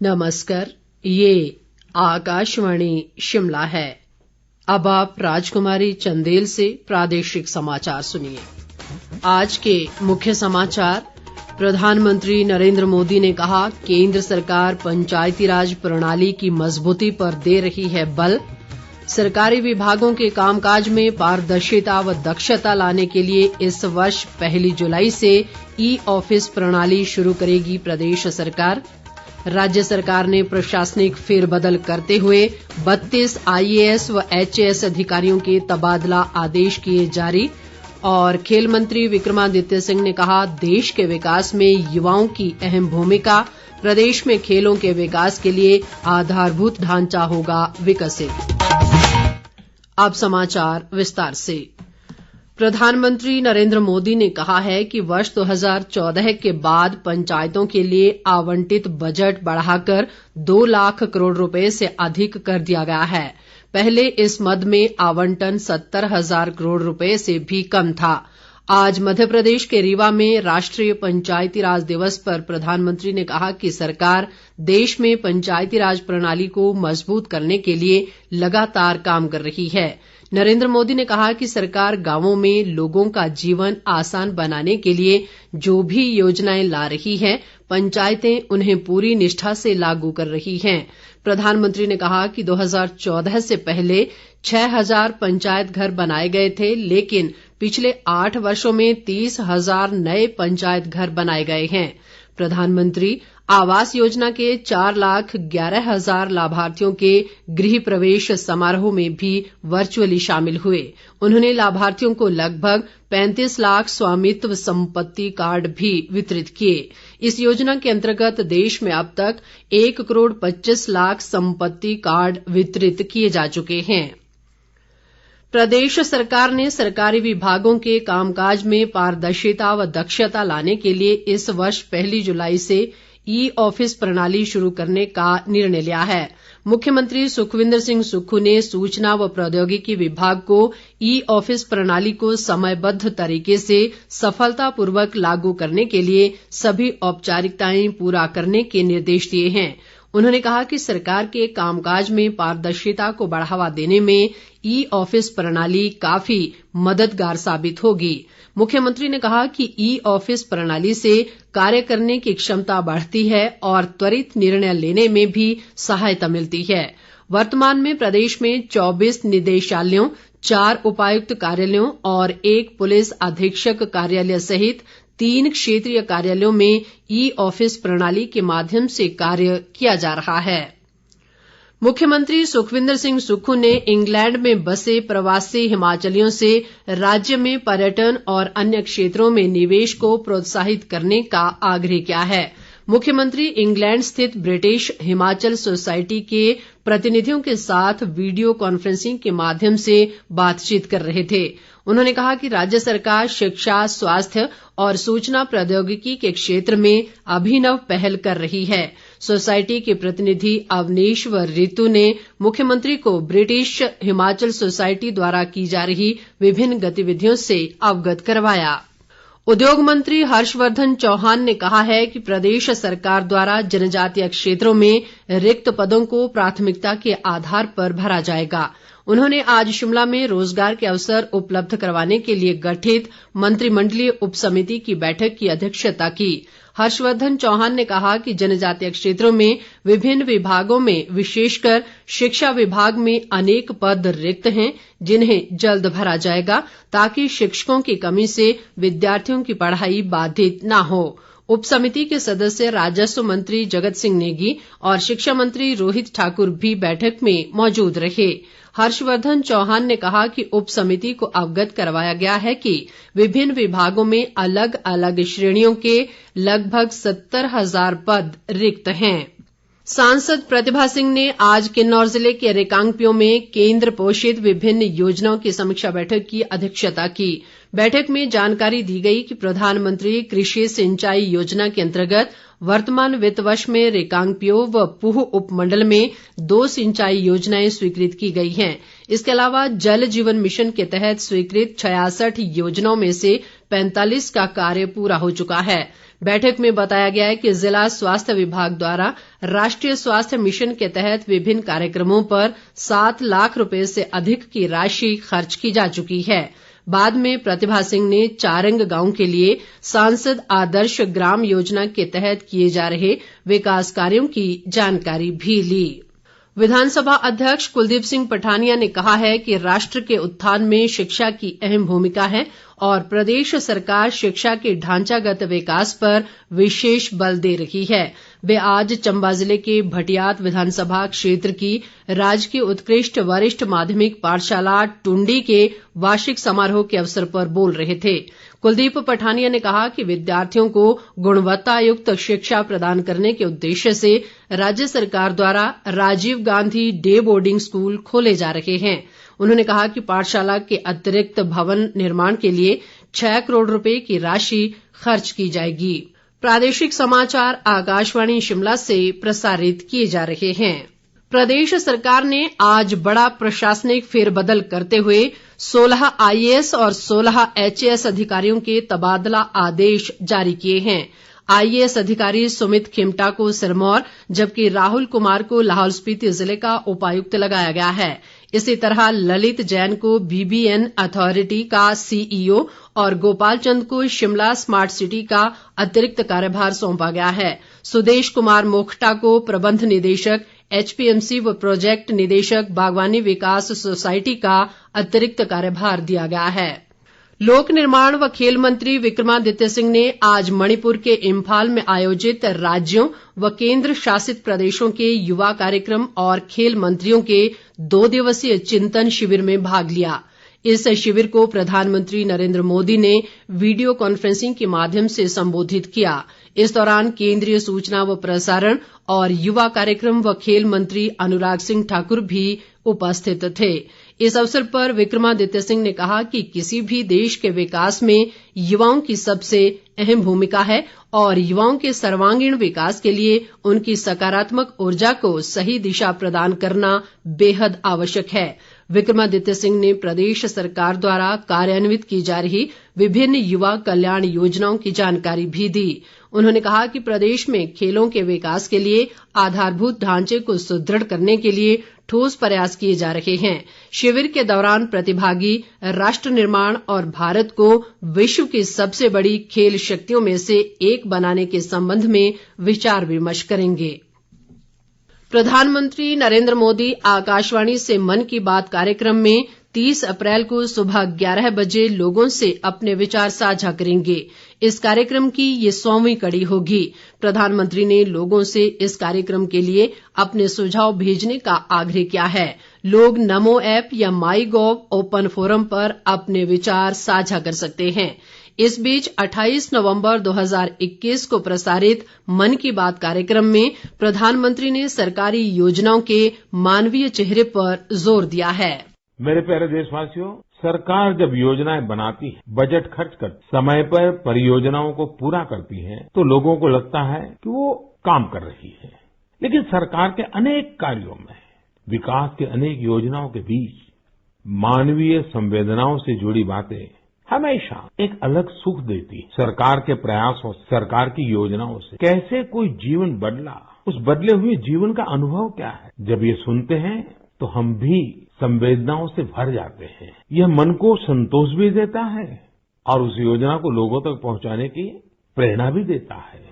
नमस्कार, ये आकाशवाणी शिमला है। अब आप राजकुमारी चंदेल से प्रादेशिक समाचार सुनिए। आज के मुख्य समाचार। प्रधानमंत्री नरेंद्र मोदी ने कहा, केंद्र सरकार पंचायती राज प्रणाली की मजबूती पर दे रही है बल। सरकारी विभागों के कामकाज में पारदर्शिता व दक्षता लाने के लिए इस वर्ष 1 जुलाई से ई ऑफिस प्रणाली शुरू करेगी प्रदेश सरकार। राज्य सरकार ने प्रशासनिक फेरबदल करते हुए 32 IAS व HAS अधिकारियों के तबादला आदेश किए जारी। और खेल मंत्री विक्रमादित्य सिंह ने कहा, देश के विकास में युवाओं की अहम भूमिका। प्रदेश में खेलों के विकास के लिए आधारभूत ढांचा होगा विकसित। अब समाचार विस्तार से। प्रधानमंत्री नरेंद्र मोदी ने कहा है कि वर्ष 2014 के बाद पंचायतों के लिए आवंटित बजट बढ़ाकर 2 लाख करोड़ रुपए से अधिक कर दिया गया है। पहले इस मद में आवंटन 70,000 करोड़ रुपए से भी कम था। आज मध्य प्रदेश के रीवा में राष्ट्रीय पंचायती राज दिवस पर प्रधानमंत्री ने कहा कि सरकार देश में पंचायती राज प्रणाली को मजबूत करने के लिए लगातार काम कर रही है। नरेंद्र मोदी ने कहा कि सरकार गांवों में लोगों का जीवन आसान बनाने के लिए जो भी योजनाएं ला रही है, पंचायतें उन्हें पूरी निष्ठा से लागू कर रही हैं। प्रधानमंत्री ने कहा कि 2014 से पहले 6,000 पंचायत घर बनाए गए थे, लेकिन पिछले 8 वर्षों में 30,000 नए पंचायत घर बनाए गए हैं। प्रधानमंत्री आवास योजना के 4,11,000 लाभार्थियों के गृह प्रवेश समारोह में भी वर्चुअली शामिल हुए। उन्होंने लाभार्थियों को लगभग 35 लाख स्वामित्व संपत्ति कार्ड भी वितरित किए। इस योजना के अंतर्गत देश में अब तक 1 करोड़ 25 लाख संपत्ति कार्ड वितरित किए जा चुके हैं। प्रदेश सरकार ने सरकारी विभागों के कामकाज में पारदर्शिता व दक्षता लाने के लिए इस वर्ष 1 जुलाई से ई ऑफिस प्रणाली शुरू करने का निर्णय लिया है। मुख्यमंत्री सुखविंदर सिंह सुक्खू ने सूचना व प्रौद्योगिकी विभाग को ई ऑफिस प्रणाली को समयबद्ध तरीके से सफलतापूर्वक लागू करने के लिए सभी औपचारिकताएं पूरा करने के निर्देश दिए हैं। उन्होंने कहा कि सरकार के कामकाज में पारदर्शिता को बढ़ावा देने में ई ऑफिस प्रणाली काफी मददगार साबित होगी। मुख्यमंत्री ने कहा कि ई ऑफिस प्रणाली से कार्य करने की क्षमता बढ़ती है और त्वरित निर्णय लेने में भी सहायता मिलती है। वर्तमान में प्रदेश में 24 निदेशालयों, 4 उपायुक्त कार्यालयों और 1 पुलिस अधीक्षक कार्यालय सहित 3 क्षेत्रीय कार्यालयों में ई ऑफिस प्रणाली के माध्यम से कार्य किया जा रहा है। मुख्यमंत्री सुखविंदर सिंह सुक्खू ने इंग्लैंड में बसे प्रवासी हिमाचलियों से राज्य में पर्यटन और अन्य क्षेत्रों में निवेश को प्रोत्साहित करने का आग्रह किया है। मुख्यमंत्री इंग्लैंड स्थित ब्रिटिश हिमाचल सोसाइटी के प्रतिनिधियों के साथ वीडियो कॉन्फ्रेंसिंग के माध्यम से बातचीत कर रहे थे। उन्होंने कहा कि राज्य सरकार शिक्षा, स्वास्थ्य और सूचना प्रौद्योगिकी के क्षेत्र में अभिनव पहल कर रही है। सोसाइटी के प्रतिनिधि अवनीश व रितु ने मुख्यमंत्री को ब्रिटिश हिमाचल सोसाइटी द्वारा की जा रही विभिन्न गतिविधियों से अवगत करवाया। उद्योग मंत्री हर्षवर्धन चौहान ने कहा है कि प्रदेश सरकार द्वारा जनजातीय क्षेत्रों में रिक्त पदों को प्राथमिकता के आधार पर भरा जाएगा। उन्होंने आज शिमला में रोजगार के अवसर उपलब्ध करवाने के लिए गठित मंत्रिमंडलीय उपसमिति की बैठक की अध्यक्षता की। हर्षवर्धन चौहान ने कहा कि जनजातीय क्षेत्रों में विभिन्न विभागों में विशेषकर शिक्षा विभाग में अनेक पद रिक्त हैं, जिन्हें जल्द भरा जाएगा ताकि शिक्षकों की कमी से विद्यार्थियों की पढ़ाई बाधित न हो। उपसमिति के सदस्य राजस्व मंत्री जगत सिंह नेगी और शिक्षा मंत्री रोहित ठाकुर भी बैठक में मौजूद रहे। हर्षवर्धन चौहान ने कहा कि उप समिति को अवगत करवाया गया है कि विभिन्न विभागों में अलग अलग श्रेणियों के लगभग 70,000 पद रिक्त हैं। सांसद प्रतिभा सिंह ने आज किन्नौर जिले के रिकांगपिओ में केंद्र पोषित विभिन्न योजनाओं की समीक्षा बैठक की अध्यक्षता की। बैठक में जानकारी दी गई कि प्रधानमंत्री कृषि सिंचाई योजना के अंतर्गत वर्तमान वित्त वर्ष में रिकांगपिओ व पूह उपमंडल में 2 सिंचाई योजनाएं स्वीकृत की गई हैं। इसके अलावा जल जीवन मिशन के तहत स्वीकृत 66 योजनाओं में से 45 का कार्य पूरा हो चुका है। बैठक में बताया गया है कि जिला स्वास्थ्य विभाग द्वारा राष्ट्रीय स्वास्थ्य मिशन के तहत विभिन्न कार्यक्रमों पर 7 लाख रुपए से अधिक की राशि खर्च की जा चुकी है। बाद में प्रतिभा सिंह ने चारंग गांव के लिए सांसद आदर्श ग्राम योजना के तहत किए जा रहे विकास कार्यों की जानकारी भी ली। विधानसभा अध्यक्ष कुलदीप सिंह पठानिया ने कहा है कि राष्ट्र के उत्थान में शिक्षा की अहम भूमिका है और प्रदेश सरकार शिक्षा के ढांचागत विकास पर विशेष बल दे रही है। वे आज चंबा जिले के भटियात विधानसभा क्षेत्र की राजकीय उत्कृष्ट वरिष्ठ माध्यमिक पाठशाला टुंडी के वार्षिक समारोह के अवसर पर बोल रहे थे। कुलदीप पठानिया ने कहा कि विद्यार्थियों को गुणवत्तायुक्त शिक्षा प्रदान करने के उद्देश्य से राज्य सरकार द्वारा Rajiv Gandhi day boarding school खोले जा रहे हैं। उन्होंने कहा कि पाठशाला के अतिरिक्त भवन निर्माण के लिए 6 करोड़ रुपए की राशि खर्च की जाएगी। प्रादेशिक समाचार आकाशवाणी शिमला से प्रसारित किए जा रहे हैं। प्रदेश सरकार ने आज बड़ा प्रशासनिक फेरबदल करते हुए 16 आईएएस और 16 एचएएस अधिकारियों के तबादला आदेश जारी किए हैं। आईएएस अधिकारी सुमित खिमटा को सिरमौर जबकि राहुल कुमार को लाहौल स्पीति जिले का उपायुक्त लगाया गया है। इसी तरह ललित जैन को बीबीएन अथॉरिटी का सीईओ और गोपाल चंद को शिमला स्मार्ट सिटी का अतिरिक्त कार्यभार सौंपा गया है। सुदेश कुमार मोखटा को प्रबंध निदेशक एचपीएमसी व प्रोजेक्ट निदेशक बागवानी विकास सोसाइटी का अतिरिक्त कार्यभार दिया गया है। लोक निर्माण व खेल मंत्री विक्रमादित्य सिंह ने आज मणिपुर के इम्फाल में आयोजित राज्यों व केंद्र शासित प्रदेशों के युवा कार्यक्रम और खेल मंत्रियों के 2 दिवसीय चिंतन शिविर में भाग लिया। इस शिविर को प्रधानमंत्री नरेंद्र मोदी ने वीडियो कॉन्फ्रेंसिंग के माध्यम से संबोधित किया। इस दौरान केंद्रीय सूचना व प्रसारण और युवा कार्यक्रम व खेल मंत्री अनुराग सिंह ठाकुर भी उपस्थित थे। इस अवसर पर विक्रमादित्य सिंह ने कहा कि किसी भी देश के विकास में युवाओं की सबसे अहम भूमिका है और युवाओं के सर्वांगीण विकास के लिए उनकी सकारात्मक ऊर्जा को सही दिशा प्रदान करना बेहद आवश्यक है। विक्रमादित्य सिंह ने प्रदेश सरकार द्वारा कार्यान्वित की जा रही विभिन्न युवा कल्याण योजनाओं की जानकारी भी दी। उन्होंने कहा कि प्रदेश में खेलों के विकास के लिए आधारभूत ढांचे को सुदृढ़ करने के लिए ठोस प्रयास किए जा रहे हैं। शिविर के दौरान प्रतिभागी राष्ट्र निर्माण और भारत को विश्व की सबसे बड़ी खेल शक्तियों में से एक बनाने के संबंध में विचार विमर्श करेंगे। प्रधानमंत्री नरेंद्र मोदी आकाशवाणी से मन की बात कार्यक्रम में 30 अप्रैल को सुबह 11 बजे लोगों से अपने विचार साझा करेंगे। इस कार्यक्रम की ये 100वीं कड़ी होगी। प्रधानमंत्री ने लोगों से इस कार्यक्रम के लिए अपने सुझाव भेजने का आग्रह किया है। लोग नमो ऐप या माई गॉव ओपन फोरम पर अपने विचार साझा कर सकते हैं। इस बीच 28 नवंबर 2021 को प्रसारित मन की बात कार्यक्रम में प्रधानमंत्री ने सरकारी योजनाओं के मानवीय चेहरे पर जोर दिया है। मेरे प्यारे देशवासियों, सरकार जब योजनाएं बनाती है, बजट खर्च करती, समय पर परियोजनाओं को पूरा करती है, तो लोगों को लगता है कि वो काम कर रही है। लेकिन सरकार के अनेक कार्यों में, विकास के अनेक योजनाओं के बीच मानवीय संवेदनाओं से जुड़ी बातें हमेशा एक अलग सुख देती है। सरकार के प्रयासों, सरकार की योजनाओं से कैसे कोई जीवन बदला, उस बदले हुए जीवन का अनुभव क्या है, जब ये सुनते हैं तो हम भी संवेदनाओं से भर जाते हैं। यह मन को संतोष भी देता है और उस योजना को लोगों तक पहुंचाने की प्रेरणा भी देता है।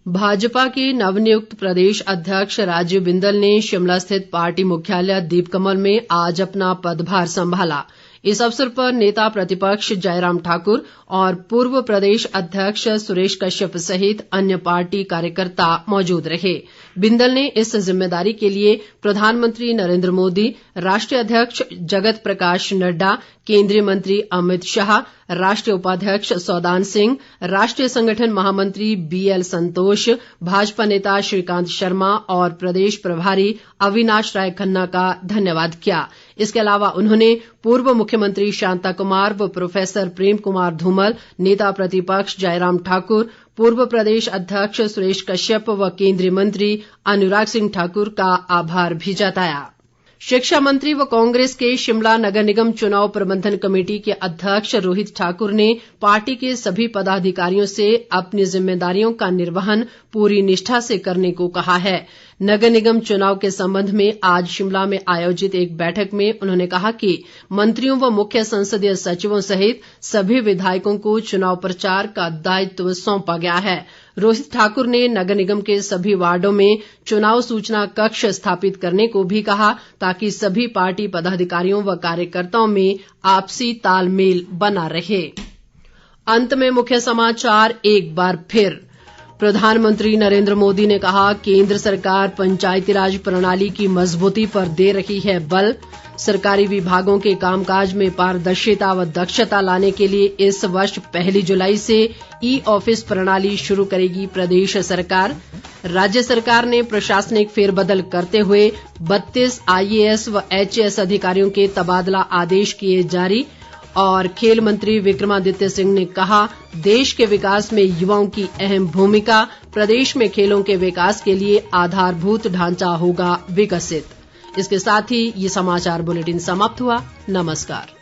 भाजपा के नवनियुक्त प्रदेश अध्यक्ष राजीव बिंदल ने शिमला स्थित पार्टी मुख्यालय दीपकमल में आज अपना पदभार संभाला। इस अवसर पर नेता प्रतिपक्ष जयराम ठाकुर और पूर्व प्रदेश अध्यक्ष सुरेश कश्यप सहित अन्य पार्टी कार्यकर्ता मौजूद रहे। बिंदल ने इस जिम्मेदारी के लिए प्रधानमंत्री नरेंद्र मोदी, राष्ट्रीय अध्यक्ष जगत प्रकाश नड्डा, केंद्रीय मंत्री अमित शाह, राष्ट्रीय उपाध्यक्ष सौदान सिंह, राष्ट्रीय संगठन महामंत्री बीएल संतोष, भाजपा नेता श्रीकांत शर्मा और प्रदेश प्रभारी अविनाश राय खन्ना का धन्यवाद किया। इसके अलावा उन्होंने पूर्व मुख्यमंत्री शांता कुमार व प्रोफेसर प्रेम कुमार धूमल, नेता प्रतिपक्ष जयराम ठाकुर, पूर्व प्रदेश अध्यक्ष सुरेश कश्यप व केंद्रीय मंत्री अनुराग सिंह ठाकुर का आभार भी जताया। शिक्षा मंत्री व कांग्रेस के शिमला नगर निगम चुनाव प्रबंधन कमेटी के अध्यक्ष रोहित ठाकुर ने पार्टी के सभी पदाधिकारियों से अपनी जिम्मेदारियों का निर्वहन पूरी निष्ठा से करने को कहा है। नगर निगम चुनाव के संबंध में आज शिमला में आयोजित एक बैठक में उन्होंने कहा कि मंत्रियों व मुख्य संसदीय सचिवों सहित सभी विधायकों को चुनाव प्रचार का दायित्व सौंपा गया है। रोहित ठाकुर ने नगर निगम के सभी वार्डों में चुनाव सूचना कक्ष स्थापित करने को भी कहा ताकि सभी पार्टी पदाधिकारियों व कार्यकर्ताओं में आपसी तालमेल बना रहे। अंत में मुख्य समाचार एक बार फिर। प्रधानमंत्री नरेंद्र मोदी ने कहा, केंद्र सरकार पंचायतीराज प्रणाली की मजबूती पर दे रही है बल। सरकारी विभागों के कामकाज में पारदर्शिता व दक्षता लाने के लिए इस वर्ष 1 जुलाई से ई ऑफिस प्रणाली शुरू करेगी प्रदेश सरकार। राज्य सरकार ने प्रशासनिक फेरबदल करते हुए 32 IAS व HAS अधिकारियों के तबादला आदेश किए जारी। और खेल मंत्री विक्रमादित्य सिंह ने कहा, देश के विकास में युवाओं की अहम भूमिका। प्रदेश में खेलों के विकास के लिए आधारभूत ढांचा होगा विकसित। इसके साथ ही ये समाचार बुलेटिन समाप्त हुआ। नमस्कार।